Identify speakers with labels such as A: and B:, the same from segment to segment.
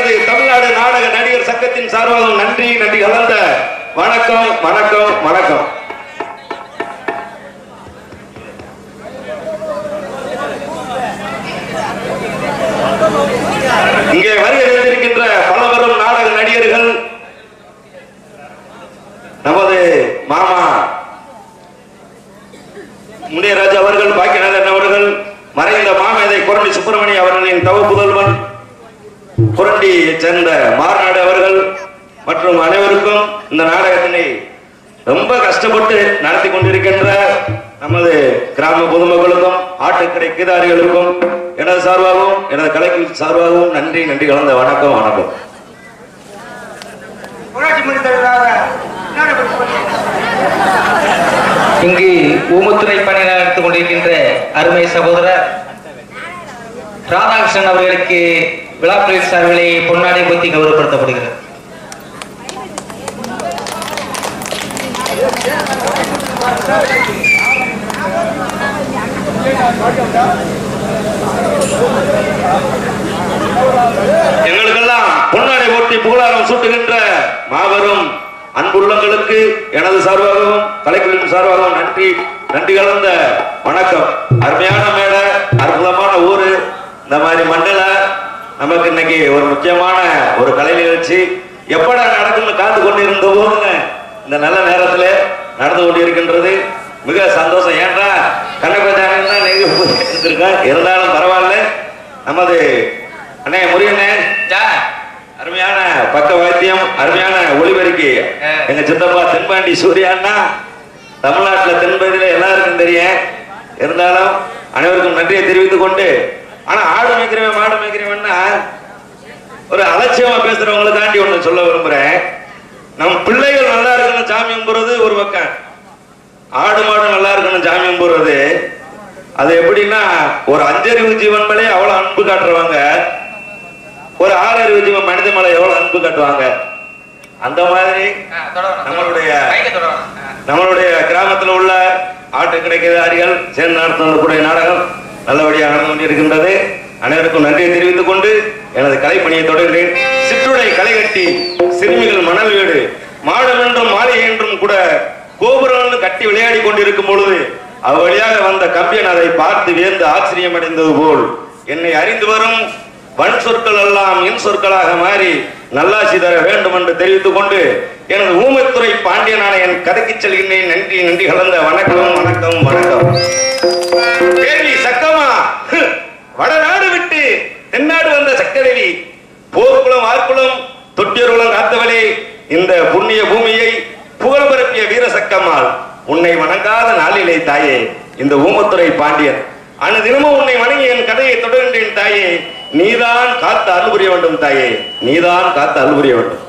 A: எனது தமிழ்நாடு நாடக நடிகர் சங்கத்தின் சார்பாகவும் நன்றி கலந்த வணக்கம் வணக்கம் வணக்கம். இங்கே வருகின்ற பலவரும் நாடக நடிகர்கள் நமது மாமா முனியராஜ் அவர்கள், பாக்கியநாதன் அவர்கள், மறைந்த மாமேதை குரண்டி சுப்பிரமணிய அவர்களின் தவ புதல்வன் குரண்டியை சேர்ந்த மார்நாடு அவர்கள் மற்றும் அனைவருக்கும் இந்த நாடகத்தினை ரொம்ப கஷ்டப்பட்டு நடத்தி கொண்டிருக்கின்ற நமது கிராம பொதுமக்களுக்கும் ஆட்டுக்கடை கிதாரிகளுக்கும் எனது சார்பாகவும் எனது கலைக்கு சார்பாகவும் நன்றி கலந்த வணக்கம் வணக்கம்.
B: இங்கு ஊமத்துறை பணி நடத்திக் கொண்டிருக்கின்ற அருமை சகோதரர் ராதாகிருஷ்ணன் அவர்களுக்கு விழாக்குழு சார்பிலே பொன்னாடை பற்றி கௌரவப்படுத்தப்படுகிறது.
A: எங்களுக்கெல்லாம் பொன்னாடை போட்டி புகழாரம் சூட்டுகின்ற மாபெரும் அன்புள்ளங்களுக்கு எனது சார்பாகவும் கலைக்குழுவின் சார்பாகவும் நன்றி கலந்த வணக்கம். அருமையான மேடை, அற்புதமான ஊரு. இந்த மாதிரி மண்டல நமக்கு இன்னைக்கு ஒரு முக்கியமான ஒரு கலை நிகழ்ச்சி எப்படா நடக்கும்னு காத்து கொண்டிருந்த போதுங்க இந்த நல்ல நேரத்துல நடந்து கொண்டிருக்கின்றது. மிக சந்தோஷம். ஏன்டா கண்ணப்பச்சான் இருந்திருக்கேன், இருந்தாலும் பரவாயில்ல. நமது அண்ணே முருகனே அருமையான பக்க வாத்தியம், அருமையான ஒளிபெருக்கி. எங்க சித்தப்பா தென்பாண்டி சூர்யான்னா தமிழ்நாட்டுல தென்பகுதியில எல்லாருக்கும் தெரியும். இருந்தாலும் அனைவருக்கும் நன்றியை தெரிவித்துக் கொண்டு, ஆனா ஆடு மேய்க்கிறவன் மாடு மேய்க்கிறவன்னா ஒரு அலட்சியமா பேசுறவங்களுக்காண்டி ஒண்ணு சொல்ல விரும்புறேன். நம் பிள்ளைகள் நல்லா இருக்கணும் சாமி கும்பிடுறது ஒரு பக்கம், ஆடு மாடு நல்லா இருக்கணும் சாமி கும்பிடுறது அது எப்படின்னா, ஒரு 5 அறிவு ஜீவன் மேலே அவ்வளவு அன்பு காட்டுறவங்க, ஒரு 6 அறிவு ஜீவன் மனித மேலே எவ்வளவு அன்பு காட்டுவாங்க. அந்த மாதிரி நம்மளுடைய கிராமத்தில் உள்ள ஆட்டு கிடைக்கிறார்கள் சேர்ந்து நடத்தக்கூடிய நாடகம் நல்லபடியாக நடந்து கொண்டிருக்கின்றது. அனைவருக்கும் நன்றியை தெரிவித்துக் கொண்டு எனது கலைப்பணியை தொடர்கிறேன். சிற்றுடை களை கட்டி சிறுமிகள் மணல் வீடு மாடம் என்றும் மாளிகை என்றும் கூட கோபுரம் கட்டி விளையாடி கொண்டிருக்கும் பொழுது அவ்வழியாக வந்த கம்பியன் அதை பார்த்து வியந்து ஆச்சரியம் அடைந்தது போல் என்னை அறிந்து வரும் வன் சொற்கள் எல்லாம் இன் சொற்களாக மாறி நல்லாசி தர வேண்டும் என்று தெரிவித்துக் கொண்டு எனது ஊமத்துறை பாண்டியனான என் கதைக்கு செல்கின்றேன். நன்றி கலந்த வணக்கம் வணக்கம் வணக்கம். கேள்வி சக்கமா வடநாடு விட்டு தென்னாடு வந்த சக்கரவி போர்க்குளம் ஆர்க்குளம் தொட்டியர்குளம் காத்தவளே, இந்த புண்ணிய பூமியை புகழ் பரப்பிய வீர சக்கம்மாள், உன்னை வணங்காத நாளிலே தாயே இந்த ஊமத்துறை பாண்டியன் அனுதினமும் உன்னை வணங்கி என் கதையை தொடர்கின்றேன் தாயே. நீதான் காத்து அருள் புரிய வேண்டும் தாயே, நீதான் காத்து அருள் புரிய வேண்டும்.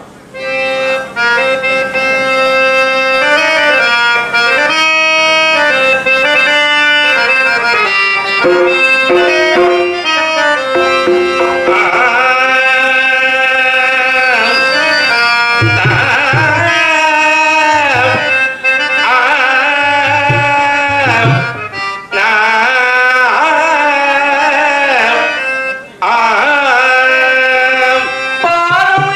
B: பாரும்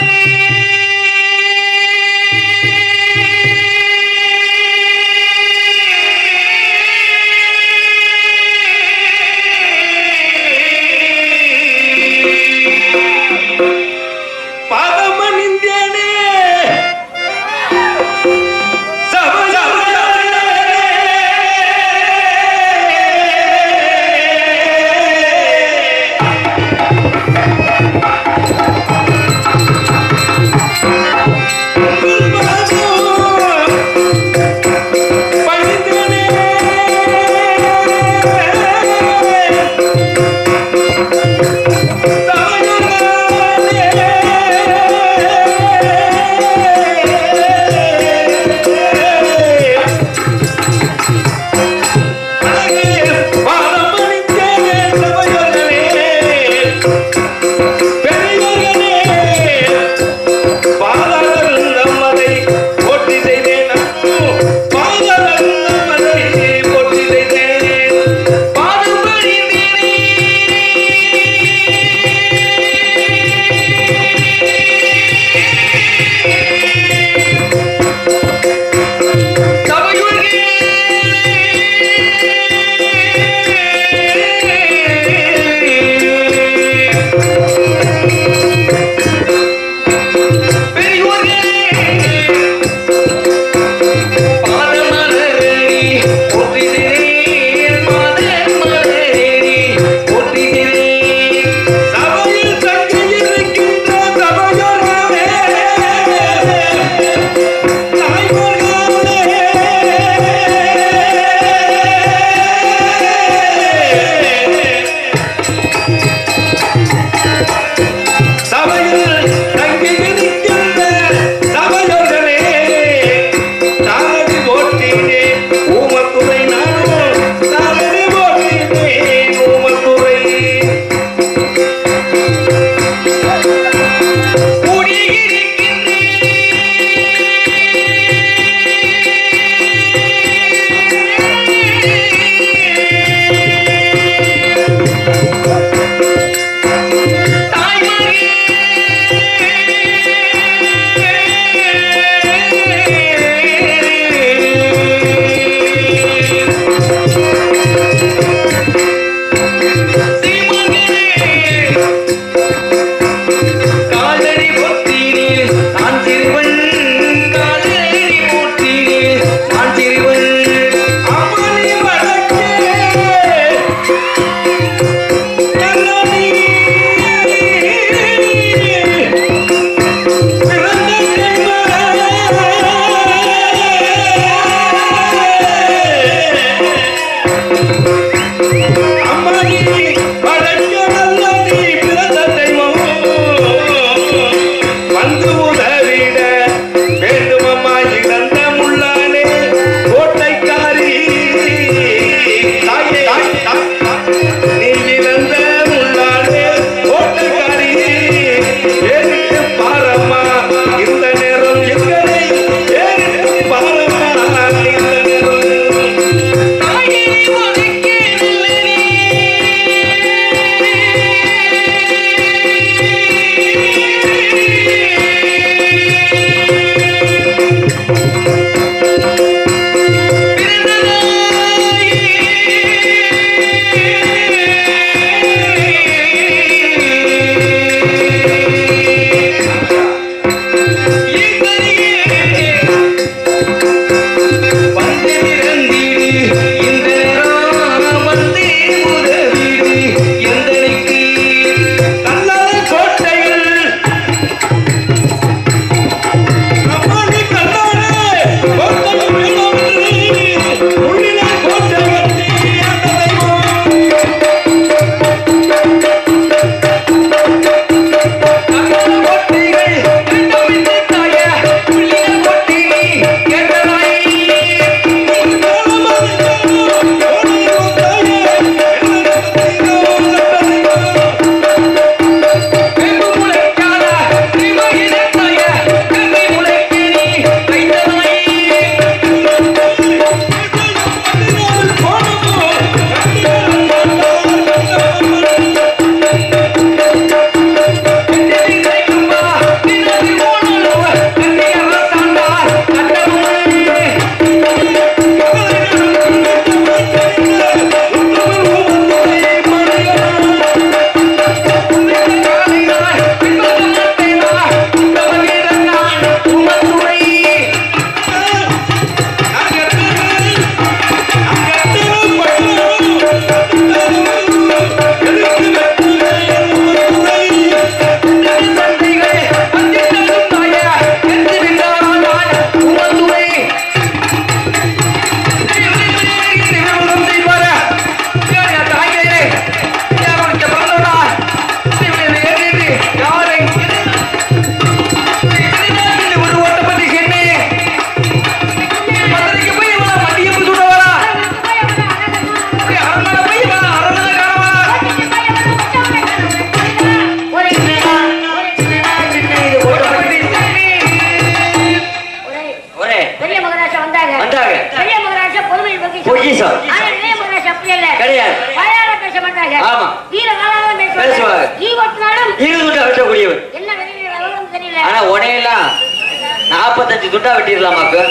C: துண்டா வெட்டிடலாமாக்கு?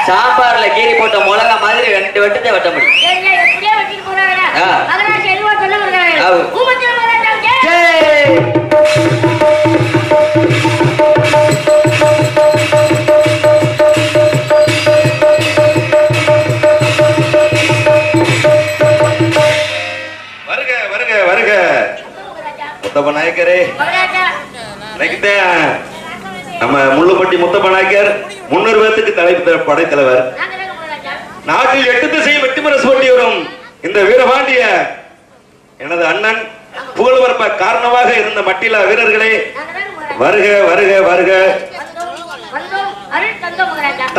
C: சாம்பார்ல கீரி போட்ட மிளகா மாதிரி 2 வெட்டத்தை வெட்ட முடியும்.
A: வருக வருக வருக முத்தப்ப நாயக்கரே. நம்ம முள்ளுப்பட்டி முத்தப்ப நாயக்கர் 300 பேத்துக்கு தலைப்பு படைத்தலைவர். நாட்டில் 8 திசையும் வெற்றிமுரசு போட்டி வரும் இந்த வீரபாண்டிய எனது அண்ணன் புகழ்வரப்ப காரணமாக இருந்த மட்டிலா வீரர்களே, வருக வருக வருக.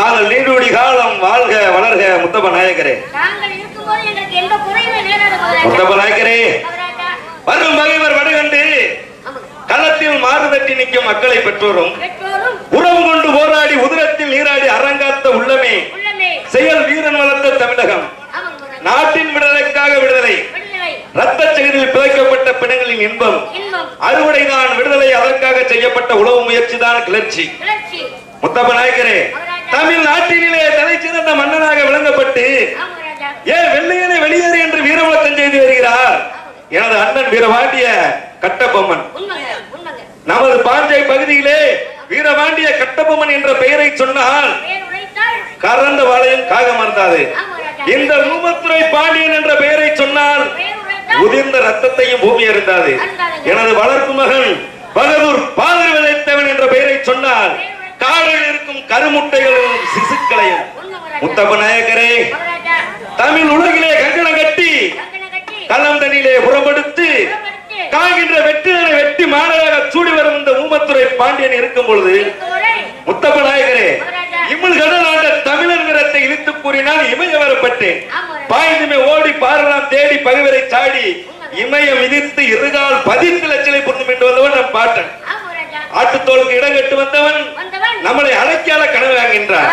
A: தாங்கள் நீடூடி காலம் வாழ்க வளர்க முத்தப்ப நாயக்கரே. முத்தப்ப நாயக்கரே, வரும் பகைவர் வடகண்டு களத்தில் மாறுதட்டி நிற்கும் மக்களை பெற்றோரும் உறவு கொண்டு போராடி உதிரத்தில் நீராடி அரங்காத்த உள்ளமே செயல் வீரன் வளர்த்த தமிழகம். நாட்டின் விடுதலைக்காக விடுதலை, ரத்த சகிதில் பிழைக்கப்பட்ட பிணங்களின் இன்பம், அறுவடைதான் விடுதலை, அதற்காக செய்யப்பட்ட உளவு முயற்சி தான் கிளர்ச்சி. முத்தப்ப நாயக்கரே, தமிழ்நாட்டிலே தலை சிறந்த மன்னனாக விளங்கப்பட்டு ஏன் வெள்ளையனை வெளியேறு என்று வீரமுழக்கம் செய்து வருகிறார் எனது அண்ணன் வீரபாண்டிய கட்டபொம்மன். நமது பாஞ்சை பகுதியிலே வீரபாண்டிய கட்டபொம்மன் என்ற பெயரை சொன்னால் கறந்த வாழையும் காகமர்ந்தாது. இந்த ஊமத்துறை பாண்டியன் என்ற பெயரை சொன்னால் உதிர்ந்த ரத்தத்தையும் பூமி அறிந்தாது. எனது வளர்ப்பு மகன் பகதூர் பாதர் விதைத்தவன் என்ற பெயரை சொன்னால் காடில் இருக்கும் கருமுட்டைகளும் சிசுக்களையும். முத்தப்ப நாயக்கரே, தமிழ் உலகிலே கங்கணம் கட்டி களம் தண்ணிலே புறப்படுத்து காய்கின்ற வெற்றிகளை வெட்டி மாணவராக சூடி வரும் இந்த ஊமத்துறை பாண்டியன் இருக்கும் பொழுது, முத்தப்ப நாயகரே, இம்முள் கடல் ஆண்ட தமிழர் வீரத்தை இழுத்து கூறினால் இமய வரப்பட்டேன். பாய்ந்துமே ஓடி பாரலாம் தேடி பகைவரை சாடி இமயம் மிதித்து இருகால் பதித்து லட்சலை பொருந்தும் என்று வந்தவன் நம் பாட்டன். ஆட்டுத்தோளுக்கு இடம் கட்டு வந்தவன் நம்மளை அழைக்கால கனவு ஆகின்றார்.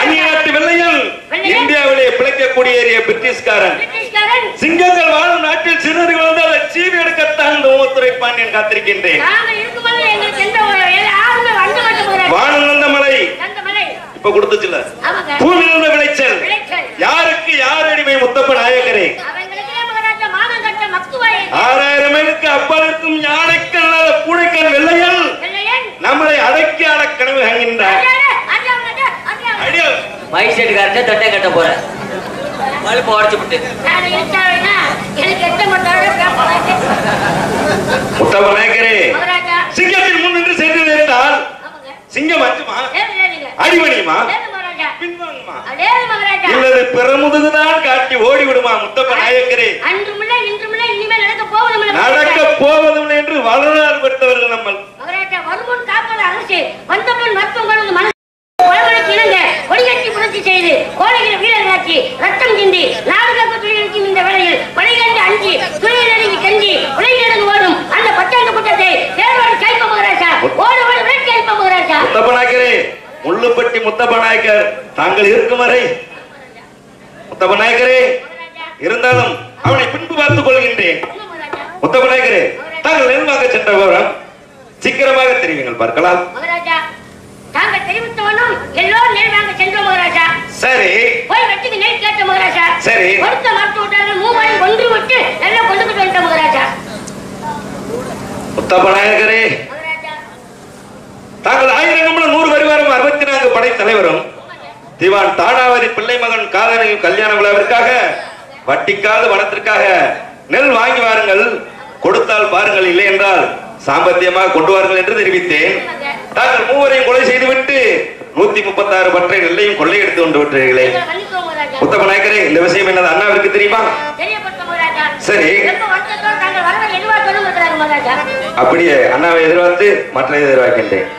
A: அந்நாட்டு வெள்ளையில் இந்தியாவிலே பிழைக்கக்கூடிய பிரிட்டிஷ்காரன் சிங்கங்கள் வாழும் நாட்டில் சிறுவர்கள் வந்து அதை சீவி எடுக்கத்தான் இந்த ஊமத்துறை பாண்டியன் காத்திருக்கின்றேன். வானம் வந்த மலை இப்ப கொடுத்துச்சுல, பூமி வந்த விளைச்சல் யாருக்கு யார் அடிமை? முத்தப்ப நாயக்கரே, 6000 மைலுக்கு அப்பால் இருக்கும் யானைக்கல் பூனைக்கல் வெள்ளையல் நம்மளை அடக்கி ஆட கனவு காண்கின்றார்.
C: மைசெட்டுக்காரன் தொட்டை கட்ட போற பழுப்பு உடச்சு விட்டு
A: முத்தப்ப நாயக்கரே, சிங்கத்தின் முன் நின்று சென்று நேர்ந்தால் சிங்கம் அஞ்சுமா? அடிமணியுமா? பின்வாங்குமா? இல்லது பிறமுதுகுதான் காட்டி ஓடி விடுமா? முத்தப்ப நாயக்கரே, நடக்க போவதில்லை என்று வரலாறு பெற்றவர்கள் நம்ம.
D: ரத்தம் சிந்தி இந்த வேளையில் படைகண்டு அஞ்சி துணையிலிருந்து கஞ்சி உலகிலிருந்து ஓடும் அந்த பத்தாண்டு கூட்டத்தை தேர்தல் கைப்ப மகராஜா ஓடு ஓடு கைப்ப மகராஜா.
A: முத்தப்ப நாயக்கரே, முள்ளுப்பட்டி முத்தப்ப நாயக்கர் தாங்கள் இருக்கும் வரை முத்தப்ப நாயக்கரே இருந்தாலும் அவனை பின்பு பார்த்துக் கொள்கின்றேன். முத்தப்ப நாயக்கரே, தாங்கள் நெல்வாங்க சென்ற விவரம் சீக்கிரமாக தெரிவிங்கள் பார்க்கலாம்.
D: தாங்கள் தெரிவித்தவனும் எல்லோரும் நெல் வாங்க சென்றோம் மகராஜா.
A: சரி,
D: போய் வெட்டிக்கு நெல் கேட்ட மகராஜா.
A: சரி,
D: கொடுத்த மறுத்து விட்டார்கள். மூவரையும் கொண்டு விட்டு எல்லாம் கொண்டுகிட்டு வந்துட்ட மகராஜா.
A: முத்தப்ப நாயக்கரே, தாங்கள் 1000 கம்பளம் 100 பரிவாரம் 64 படை தலைவரும் திவான் தானாவதி பிள்ளை மகன் காதலியும் கல்யாண விழாவிற்காக வட்டிக்காத வனத்திற்காக நெல் வாங்கி வாருங்கள், கொடுத்தால் பாருங்கள், இல்லை என்றால் சாம்பத்தியமாக கொண்டு வாருங்கள் என்று தெரிவித்தேன். தாங்கள் மூவரையும் கொலை செய்துவிட்டு 136 பற்றை நெல்லையும் கொள்ளையெடுத்து கொண்டு விட்டீர்களே. முத்தப்ப நாயக்கரே, இந்த விஷயம் என்னது அண்ணாவிற்கு தெரியுமா? சரி, அப்படியே அண்ணாவை எதிர்பார்த்து மற்ற எதிர்பார்க்கின்றேன்.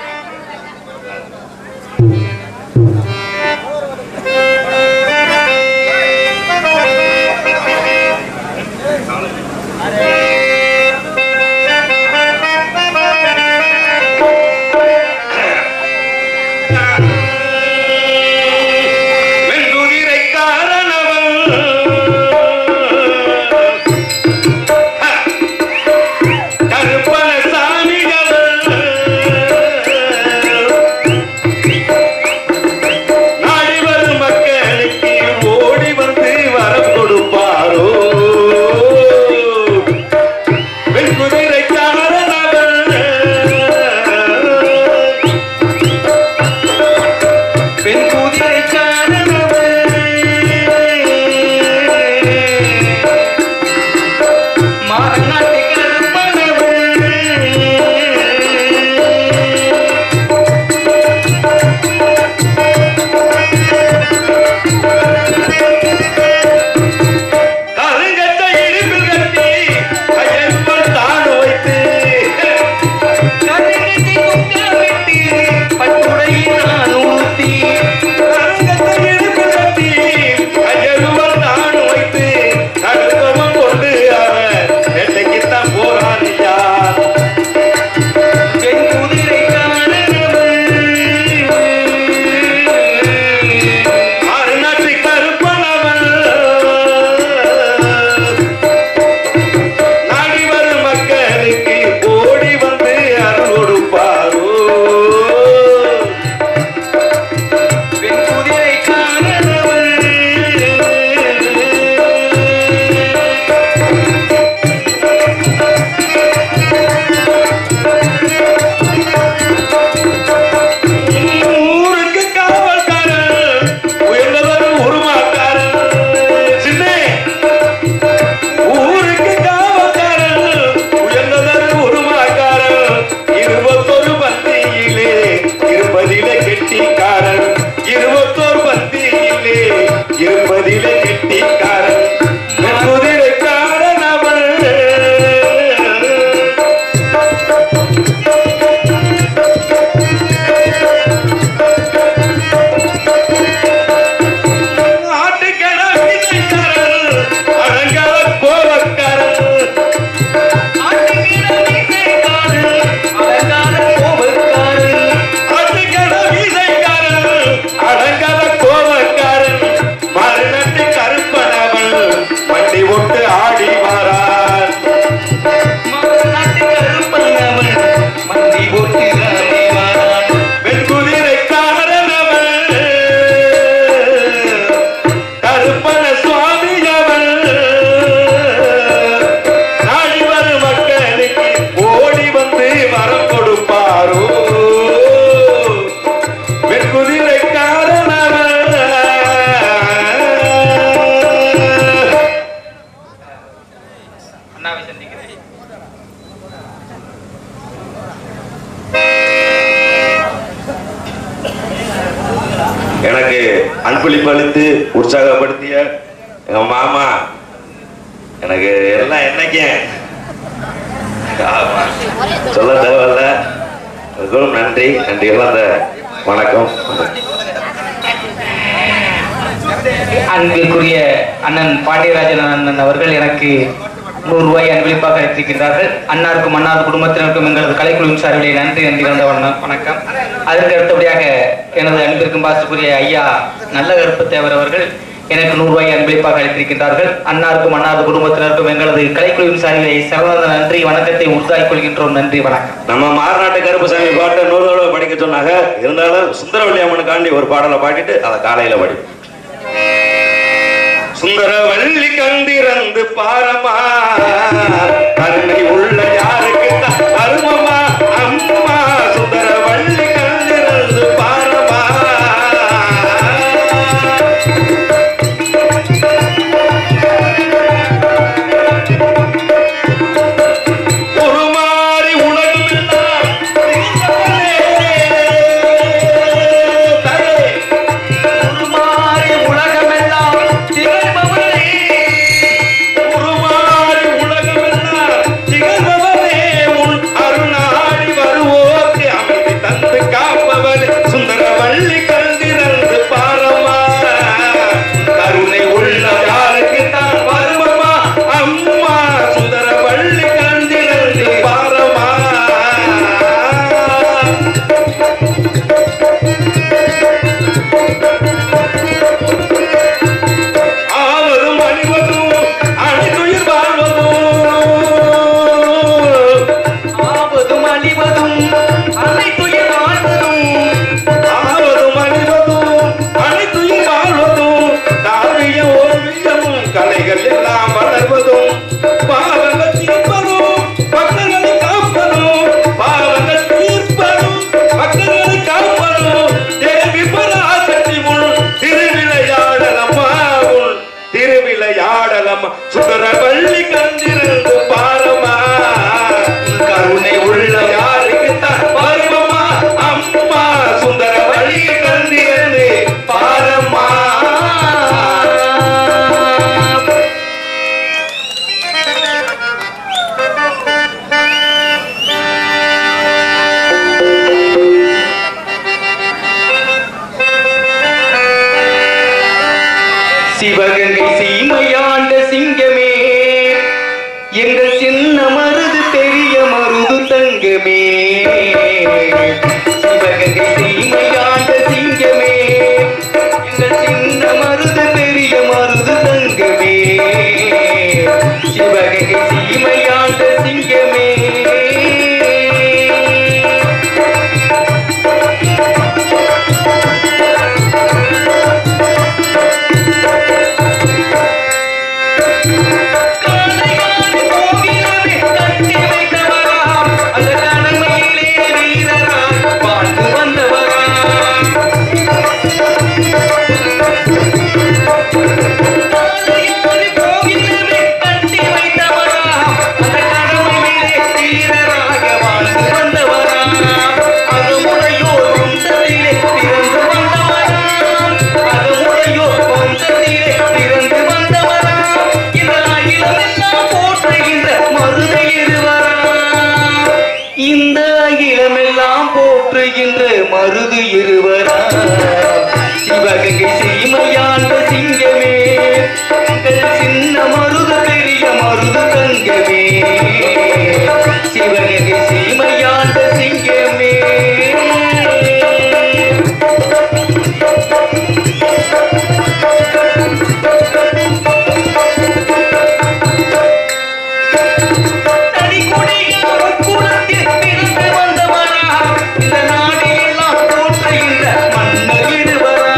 A: கருப்பன சாமிகள் எனக்கு அன்பளிப்பு அளித்து உற்சாகப்படுத்திய எங்க மாமா எனக்கு எல்லாம் என்னைக்கு சொல்ல தேவையில்ல. நன்றி நன்றி எல்லாம் வணக்கம்.
B: அன்பிற்குரிய அண்ணன் பாண்டியராஜன் அண்ணன் அவர்கள் எனக்கு 100 ரூபாய் அன்பளிப்பாக அளித்திருக்கின்றார்கள். அன்னாருக்கும் அன்னார் குடும்பத்தினருக்கும் எங்களது கலைக்குழுவின் சார்பிலே நன்றி நன்றி கலந்த வணக்கம். அதற்கு அடுத்தபடியாக எனது அன்பிற்கும் பாசத்துக்குரிய ஐயா நல்ல கருப்பு தேவர் அவர்கள் எனக்கு 100 ரூபாய் அன்பளிப்பாக அளித்திருக்கின்றார்கள். அன்னாருக்கும் அன்னார் குடும்பத்தினருக்கும் எங்களது கலைக்குழுவின் சார்பிலே சிறந்த நன்றி வணக்கத்தை உறுதாய் கொள்கின்றோம். நன்றி வணக்கம்.
A: நம்ம மாறுநாட்டு கருப்புசாமி பாட்டை 100 தடவை படிக்க சொன்னாங்க. இருந்தாலும் சுந்தரவல்லி அம்மனுக்காண்டி ஒரு பாடலை பாடிட்டு அதை காலையில படி. சுந்தரவல்லி கண்டிரந்து பாரமா கருணை உள்ள யாருக்கு அருமமா அம்மா சுந்தரவல்லி கண்டிரந்து பாரமா உருமாறி உலகமெல்லாம் உருமாறி உலகமெல்லாம் சுந்தரவல்லி கண்டிரந்து பாரமா கருணை உள்ள யாருக்கு தான் வருமமா அம்மா சுந்தரவல்லி கண்டிரந்து பாரமா ஆவதும் அணிவதும் அணிதுயிர் வாழ்வதும் ஆவதும் அணிவதும் அனைத்துயிர் வாழ்வதும் ஆவதும் அணிவதும் அனைத்துயிர் வாழ்வதும் தாவிய ஓவியமும் கலைகள் எல்லாம் வளர்வதும் பாவங்கள் தீர்ப்பதும் பக்தர்களை காப்பதும் பாவங்கள் தீர்ப்பதும் பக்தர்களை காப்பதும் தேவி பராசக்தி உள் திருவிளையாடலம்மா உள் திருவிளையாடலம்மா சுந்தரவல்லி கண்டிரந்து பாரமா கருணை உள்ள யாருக்கு தான் வருமமா அம்மா சுந்தரவல்லி கண்டிரந்து பாரமா.
B: சிவகங்கை சீமையாண்ட சிங்கமே எங்கள் சின்ன மருது பெரிய மருது தங்கமே. சிவகங்கை சீமையாண்ட சிங்கமே எங்கள் சின்ன மருது பெரிய மருது தங்கமே. சிவகங்கை சீமையாண்ட சிங்கமே மருது இருவரா. சிவகங்கை சீமையாண்ட சிங்கமே சின்ன மருது பெரிய மருது தங்கமே. சிவகங்கை சீமையாண்ட சிங்கமே மண்ண விடுவரா.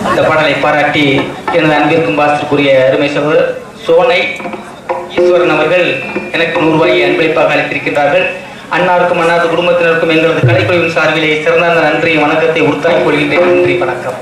B: இந்த பாடலை பாராட்டி எனது அன்பிற்கும் பாசத்திற்குரிய அருமை சகோதரர் சோனை ஈஸ்வரன் அவர்கள் எனக்கு 100 ரூபாயை அன்பளிப்பாக அளித்திருக்கின்றார்கள். அன்னாருக்கும் அன்னாரது குடும்பத்தினருக்கும் எங்களது கலைக்குழுவின் சார்பிலே சிறந்த நன்றி வணக்கத்தை உறுத்தாக்கிக் கொள்கின்றேன். நன்றி, வணக்கம்.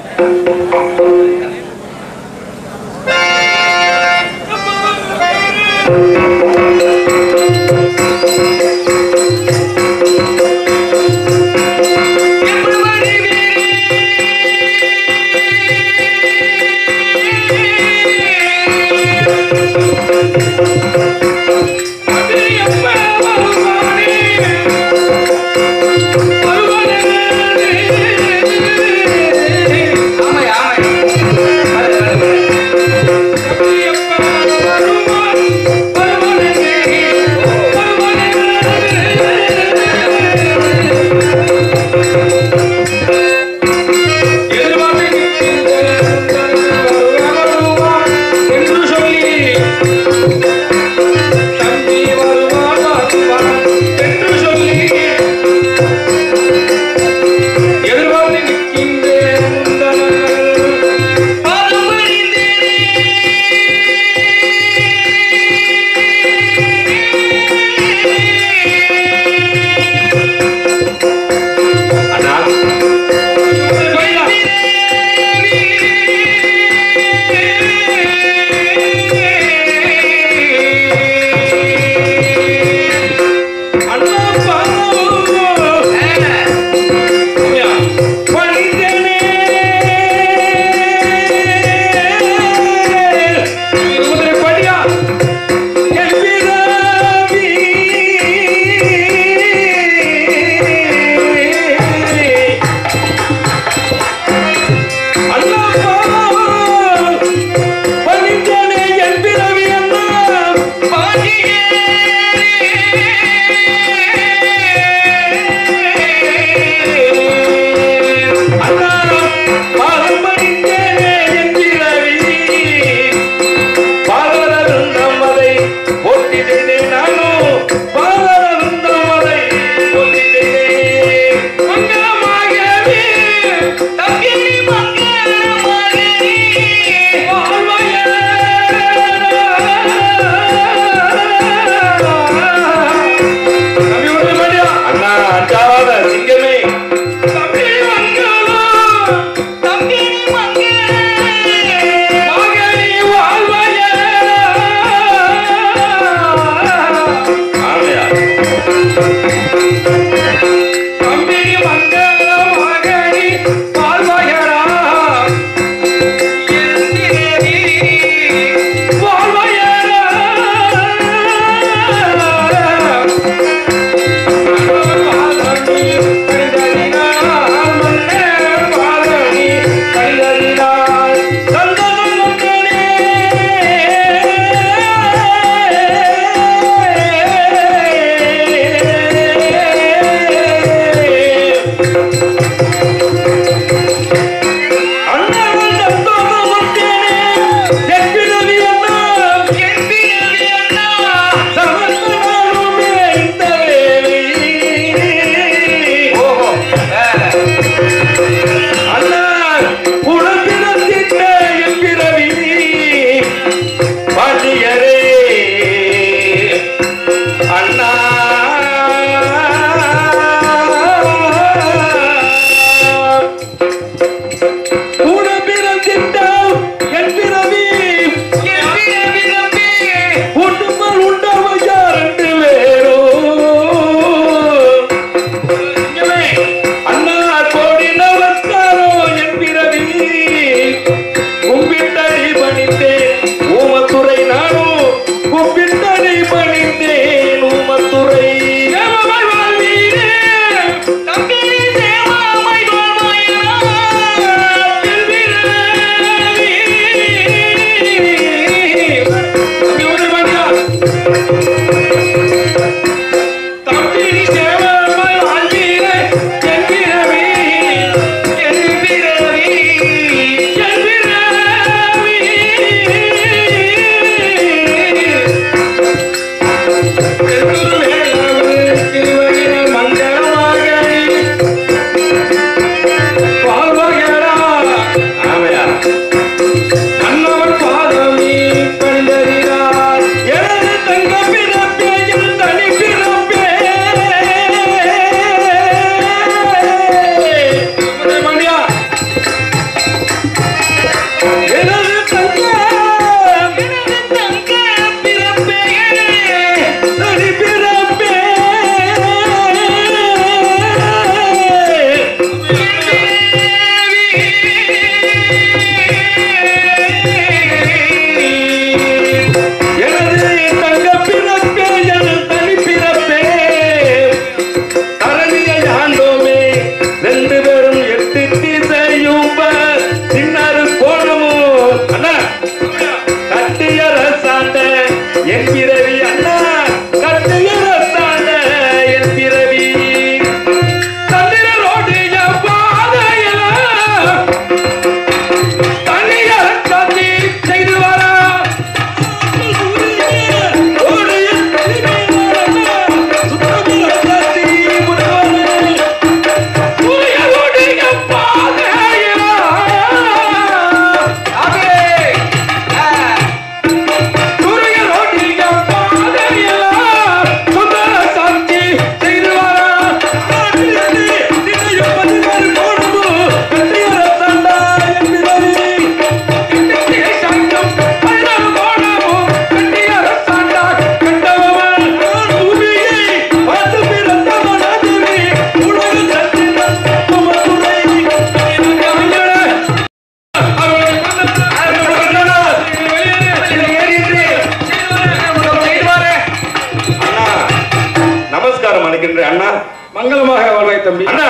A: அண்ணா
E: மங்களமாக வாழ்வாய் தம்பி.
A: அண்ணா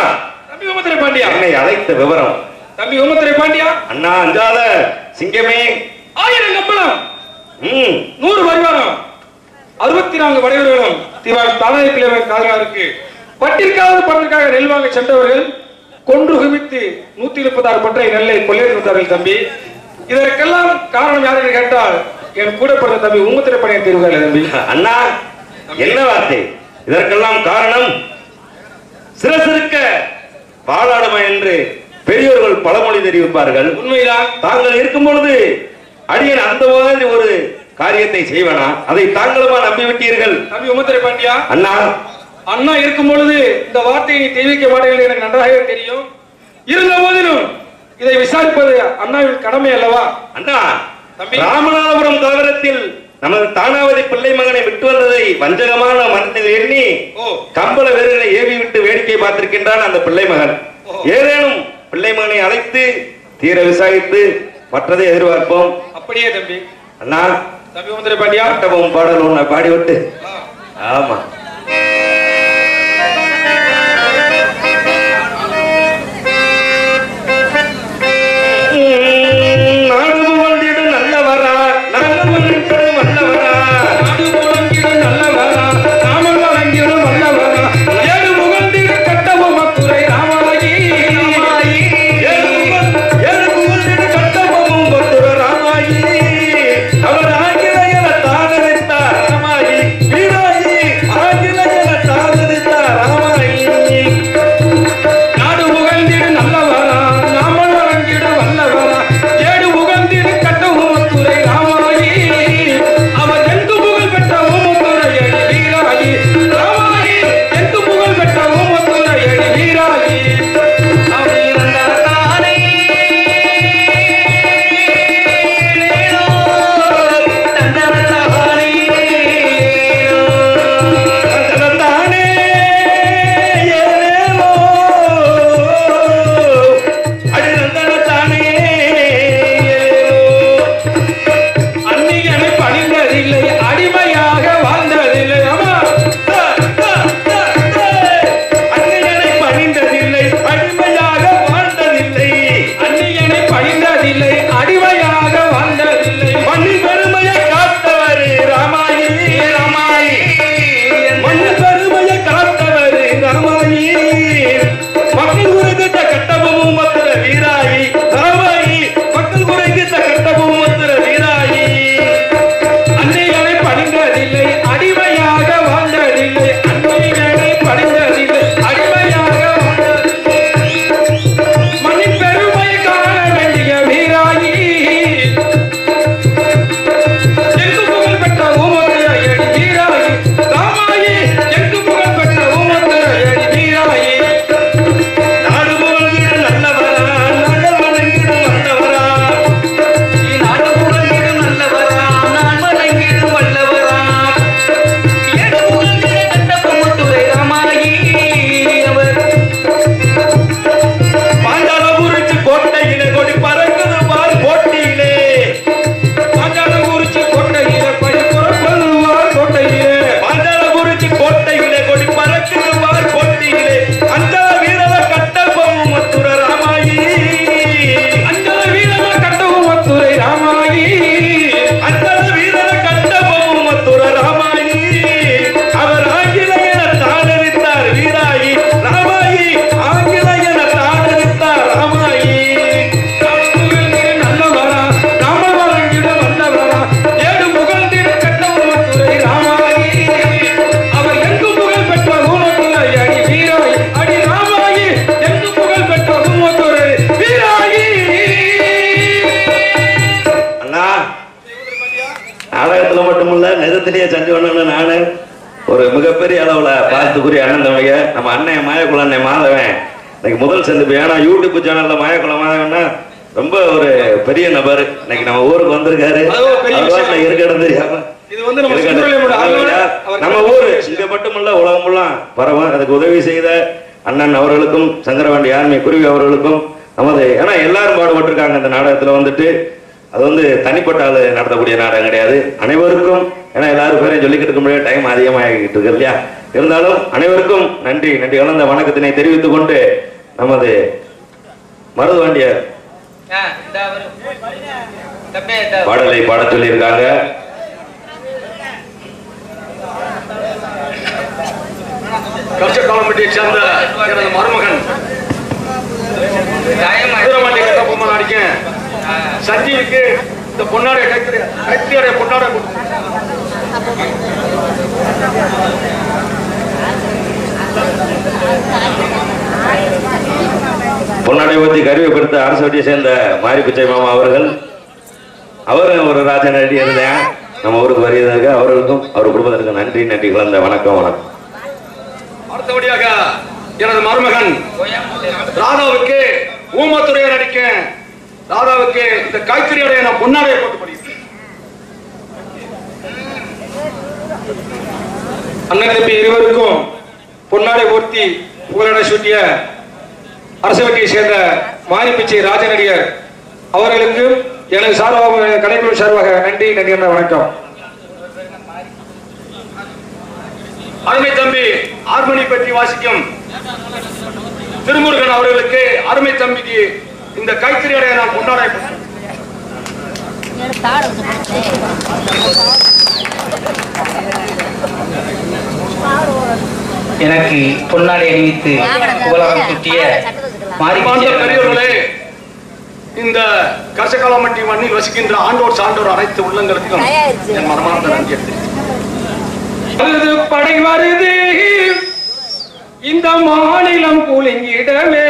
E: தம்பி உமத்துரை பாண்டியா,
A: என்னை அழைத்த விவரம்.
E: தம்பி உமத்துரை பாண்டியா,
A: அண்ணா அஞ்சாத சிங்கமே,
E: 1000 கப்பலம், 100 வருமானம், 64 வடைவர்களும் தானே பிள்ளைமை காதலாருக்கு பட்டிற்காவது பட்டிற்காக நெல் வாங்க சென்றவர்கள் கொன்று குவித்து 136 பற்றை நெல்லை கொள்ளையடித்தார்கள் தம்பி. இதற்கெல்லாம் காரணம் யார் என்று கேட்டால் என் கூட பிறந்த தம்பி உமத்துரை பாண்டிய தீர்வுகள் தம்பி.
A: அண்ணா என்ன வார்த்தை? இதற்கெல்லாம் காரணம் சிறசிருக்க வாழாடுமா என்று பெரியோர்கள் பழமொழி தெரிவிப்பார்கள்.
E: உண்மைதான்.
A: தாங்கள் இருக்கும் பொழுது அடியன் அந்த மாதிரி ஒரு காரியத்தை செய்வனா? அதை தாங்களுமா நம்பிவிட்டீர்கள்
E: தம்பி உமத்துரை பாண்டியா.
A: அண்ணா
E: அண்ணா இருக்கும் பொழுது இந்த வார்த்தையை நீ தெரிவிக்க மாட்டீர்கள் எனக்கு நன்றாகவே தெரியும். இருந்த போதிலும் இதை விசாரிப்பது அண்ணாவின் கடமை அல்லவா?
A: அண்ணா
E: தம்பி,
A: ராமநாதபுரம் கலவரத்தில் நமது தானாவதி பிள்ளை மகனை விட்டு வந்ததை வஞ்சகமான மனத்தில் எண்ணி கம்பள வீரர்களை ஏவி விட்டு வேடிக்கை பார்த்திருக்கின்றான் அந்த பிள்ளை மகன். ஏதேனும் பிள்ளை மகனை அழைத்து தீர விசாரித்து மற்றதை எதிர்பார்ப்போம்.
E: அப்படியே தம்பி.
A: அண்ணா
E: தம்பி உமத்துரை பாண்டியா,
A: கட்டபொம்மன் பாடல் ஒண்ணு பாடிவிட்டு. ஆமா நேரத்திலேயே சஞ்சவண்ண நானு ஒரு மிகப்பெரிய அளவுல பார்த்துக்குரிய அண்ணன் தம்பிங்க நம்ம அண்ணன் மாயக்குள அண்ணன் மாதவன் இன்னைக்கு முதல் சந்திப்பு. ஏன்னா யூடியூப் சேனல்ல மாயக்குள மாதவன்னா ரொம்ப ஒரு பெரிய நபர். இன்னைக்கு நம்ம ஊருக்கு வந்திருக்காரு, இருக்க இடம் தெரியாம நம்ம ஊரு இங்க மட்டுமல்ல உலகம் ஃபுல்லா பரவும். அதுக்கு உதவி செய்த அண்ணன் அவர்களுக்கும் சங்கரவாண்டி ஆர்மி குருவி அவர்களுக்கும் நமது ஏன்னா எல்லாரும் பாடுபட்டிருக்காங்க இந்த நாடகத்துல வந்துட்டு. அது வந்து தனிப்பட்ட ஆளு நடத்தக்கூடிய நாடகம் கிடையாது. அனைவருக்கும் ஏன்னா எல்லாரும் பேரையும் சொல்லிக்கிட்டு இருக்க முடியாது, டைம் அதிகமாகிட்டு இருக்கு இல்லையா. இருந்தாலும் அனைவருக்கும் நன்றி கலந்த வணக்கத்தினை தெரிவித்துக் கொண்டு நமது மருதுவாண்டியார் பாடலை பாடச் சொல்லியிருக்காங்க.
E: கட்சியை சேர்ந்த எனது மருமகன் சஞ்சீவுக்கு இந்த பொன்னாடைய கைத்தியோடைய பொன்னாடை
A: பொன்னாடை பற்றி கருவிப்படுத்த அரசு வட்டியை சேர்ந்த மாரி பிச்சை மாமா அவர்கள், அவரும் ஒரு ராஜன் அடி இருந்தேன் நம்ம ஊருக்கு வருவதற்கு அவர்களுக்கும் அவர் குடும்பத்திற்கு நன்றி கலந்த வணக்கம்.
E: அடுத்தபடியாக எனது மருமகன் ராதாவுக்கு ஊமத்துறையை நடிக்க ராதாவுக்கு இந்த கைத்தறியோடைய நான் பொன்னாடையை போட்டு படிக்கிறேன். அண்ணன் தம்பி இருவருக்கும் பொன்னாடை போர்த்தி புகழடை சூட்டிய அரசு வட்டியை சேர்ந்த மாரி பிச்சை ராஜநடிகர் அவர்களுக்கு எனது சார்பாக கலைக்குழு சார்பாக நன்றி என்ற வணக்கம். அருமை தம்பி ஆர்மணி பற்றி வாசிக்கும் திருமுருகன் அவர்களுக்கு அருமை தம்பிக்கு இந்த கைத்தறியோடைய நான் கொண்டாட
B: எனக்கு பொன்னாடை அணிவித்து புகழாரம் சுட்டிய
E: பெரியவர்களே, இந்த கர்சகாலமட்டி மண்ணில் வசிக்கின்ற ஆண்டோர் சான்றோர் அனைத்து உள்ளங்களுக்கும் என் மனமார்ந்த நன்றி. படை வருது இந்த மாநிலம் குலுங்கிடவே,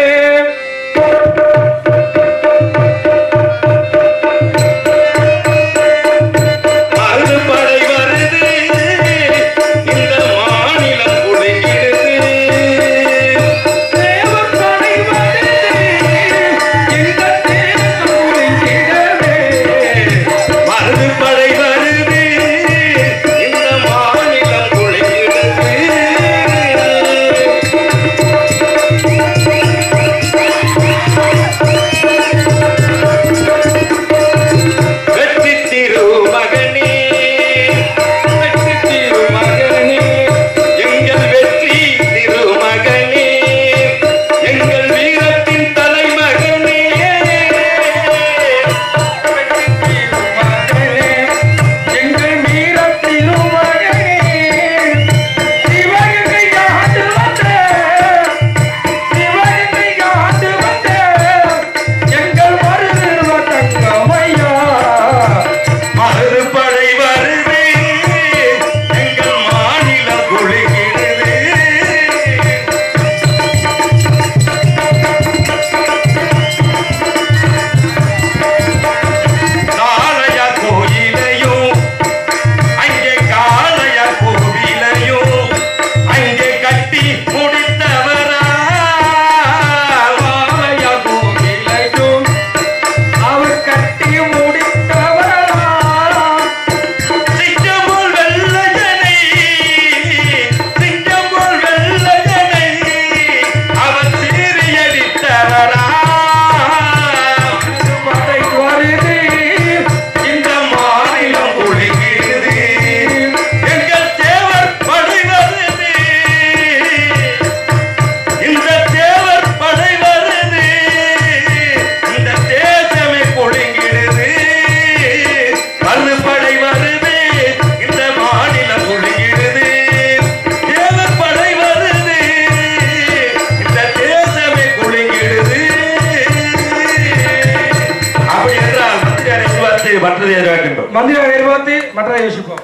E: மந்திரி எதிர்பார்த்து மற்றதை யோசிப்போம்.